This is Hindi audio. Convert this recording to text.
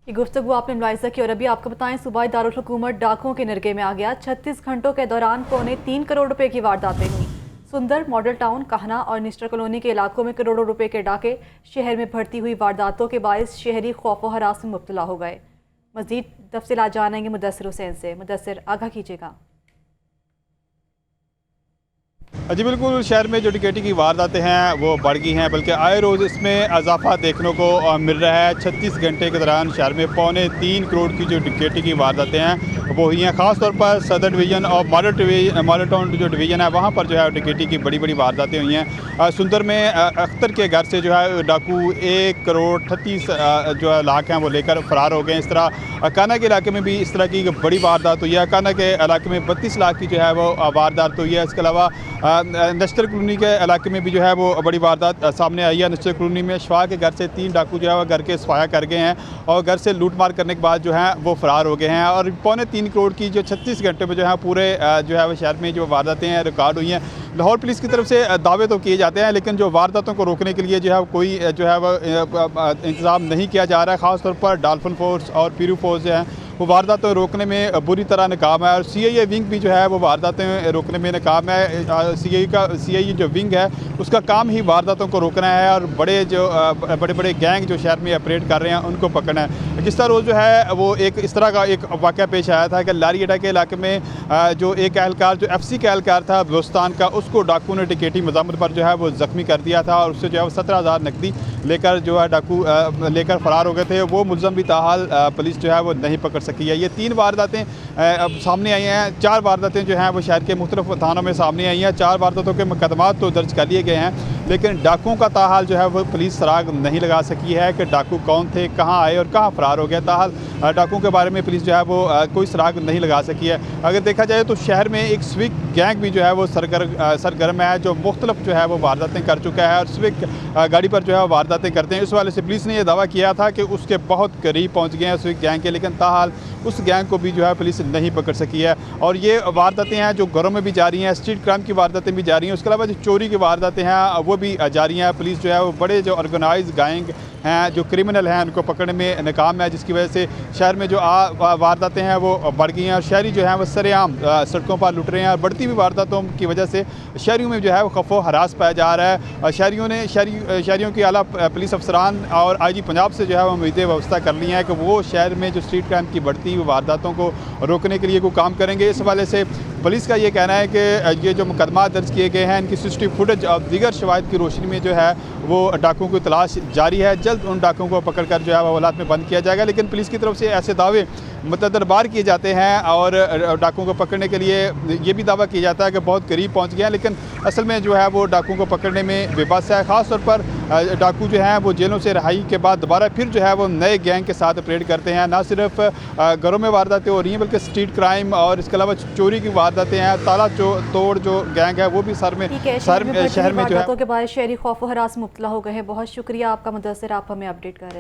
ये गुफ्तगू आपने मुलाहिजा की। और अभी आपको बताएं, सूबाई दारुल हुकूमत डाकुओं के निरगे में आ गया। 36 घंटों के दौरान 3.25 करोड़ रुपए की वारदातें हुई। सुंदर, मॉडल टाउन, कहना और निस्टर कॉलोनी के इलाकों में करोड़ों रुपए के डाके। शहर में बढ़ती हुई वारदातों के बायस शहरी खौफ व हरास में मुब्तला हो गए। मजीद तफसीलात जानेंगे मुदस्सिर हुसैन से। मुदस्सिर, आगाह कीजिएगा। जी बिल्कुल, शहर में जो डकैती की वारदातें हैं वो बढ़ गई हैं, बल्कि आए रोज़ इसमें इजाफा देखने को मिल रहा है। 36 घंटे के दौरान शहर में 3.25 करोड़ की जो डकैती की वारदातें हैं वो हुई हैं। ख़ासतौर पर सदर डिवीज़न और मॉडल टाउन जो डिवीज़न है वहाँ पर जो है डकैती की बड़ी बड़ी वारदातें हुई हैं। सुंदर में अख्तर के घर से जो है डाकू 1.38 करोड़ जो है लाख हैं वो लेकर फ़रार हो गए। इस तरह काना के इलाके में भी इस तरह की बड़ी वारदात हुई है। काना के इलाके में 32 लाख की जो है वो वारदात हुई है। इसके अलावा नस्टर कॉलोनी के इलाके में भी जो है वो बड़ी वारदात सामने आई है। नस्टर कॉलोनी में शफा के घर से 3 डाकू जो है वो घर के सफाया कर गए हैं और घर से लूटमार करने के बाद जो है वो फ़रार हो गए हैं। और 3.25 करोड़ की जो 36 घंटे में जो है पूरे जो है वो शहर में जो वारदातें हैं रिकॉर्ड हुई हैं। लाहौर पुलिस की तरफ से दावे तो किए जाते हैं, लेकिन जो वारदातों को रोकने के लिए जो है कोई जो है वो इंतज़ाम नहीं किया जा रहा है। ख़ासतौर पर डॉल्फिन फोर्स और पीरू फोर्स जो है वो वारदातें रोकने में बुरी तरह नाकाम है। और CIA विंग भी जो है वो वारदातें रोकने में नाकाम है। CIA जो विंग है उसका काम ही वारदातों को रोकना है और बड़े बड़े गैंग जो शहर में ऑपरेट कर रहे हैं उनको पकड़ना है। जिस तरह रोज़ जो है वो इस तरह का एक वाक़या पेश आया था कि लारी अड्डा के इलाके में जो एक एहलकार जो FC का एहलकार था बलोचिस्तान का, उसको डाकू ने डकैती मज़ामत पर जो है वो ज़ख्मी कर दिया था और उससे जो है वो 17,000 नकदी लेकर जो है डाकू लेकर फ़रार हो गए थे। वो मुलज़म भी ताहाल पुलिस जो है वो नहीं पकड़ सकी है। ये 3 वारदातें अब सामने आई हैं। 4 वारदातें जो हैं वो शहर के मुख्तलिफ थानों में सामने आई हैं। 4 वारदातों के मुकदमात तो दर्ज कर लिए गए हैं, लेकिन डाकुओं का ताहाल जो है वो पुलिस सराग नहीं लगा सकी है कि डाकू कौन थे, कहाँ आए और कहाँ फ़रार हो गया। ताहाल डाकुओं के बारे में पुलिस जो है वो कोई सराग नहीं लगा सकी है। अगर देखा जाए तो शहर में एक स्विक गैंग भी जो है वो सरगर्म है, जो मुख्तलिफ जो है वो वारदातें कर चुका है और स्विक गाड़ी पर जो है वारदातें करते हैं। इस वाले से पुलिस ने यह दावा किया था कि उसके बहुत करीब पहुँच गए हैं स्विक गैंग के, लेकिन ताहाल उस गैंग को भी जो है पुलिस नहीं पकड़ सकी है। और ये वारदातें हैं जो घरों में भी जारी हैं, स्ट्रीट क्राइम की वारदातें भी जारी हैं। उसके अलावा जो चोरी की वारदातें हैं वो भी जारी हैं। पुलिस जो है वो बड़े जो ऑर्गेनाइज गैंग हैं, जो क्रिमिनल हैं, उनको पकड़ने में नाकाम है, जिसकी वजह से शहर में जो वारदातें हैं वो बढ़ गई हैं और शहरी जो हैं वो सरेआम सड़कों पर लुट रहे हैं। और बढ़ती हुई वारदातों की वजह से शहरियों में जो है वो खौफ हरास पाया जा रहा है। और शहरियों की आला पुलिस अफसरान और IG पंजाब से जो है वो उम्मीदें व्यवस्था कर ली हैं कि वो शहर में जो स्ट्रीट क्राइम की बढ़ती हुई वारदातों को रोकने के लिए कोई काम करेंगे। इस हवाले से पुलिस का ये कहना है कि ये जो मुकदमा दर्ज किए गए हैं इनकी CCTV फुटेज और दीगर शवाहिद की रोशनी में जो है वो डाकुओं की तलाश जारी है। जल्द उन डाकुओं को पकड़कर जो है वो औलाद में बंद किया जाएगा। लेकिन पुलिस की तरफ से ऐसे दावे दरबार किए जाते हैं और डाकुओं को पकड़ने के लिए ये भी दावा किया जाता है कि बहुत करीब पहुंच गए हैं, लेकिन असल में जो है वो डाकुओं को पकड़ने में बेबस है। ख़ास तौर पर डाकू जो हैं वो जेलों से रिहाई के बाद दोबारा फिर जो है वो नए गैंग के साथ ऑपरेट करते हैं। ना सिर्फ घरों में वारदातें हो रही हैं, बल्कि स्ट्रीट क्राइम और इसके अलावा चोरी की वारदातें हैं। ताला तोड़ जो गैंग है वो भी शहर में जो है के बाद शहरी खौफ व हरास मुब्तला हो गए हैं। बहुत शुक्रिया आपका मुदस्सिर, आप हमें अपडेट कर रहे थे।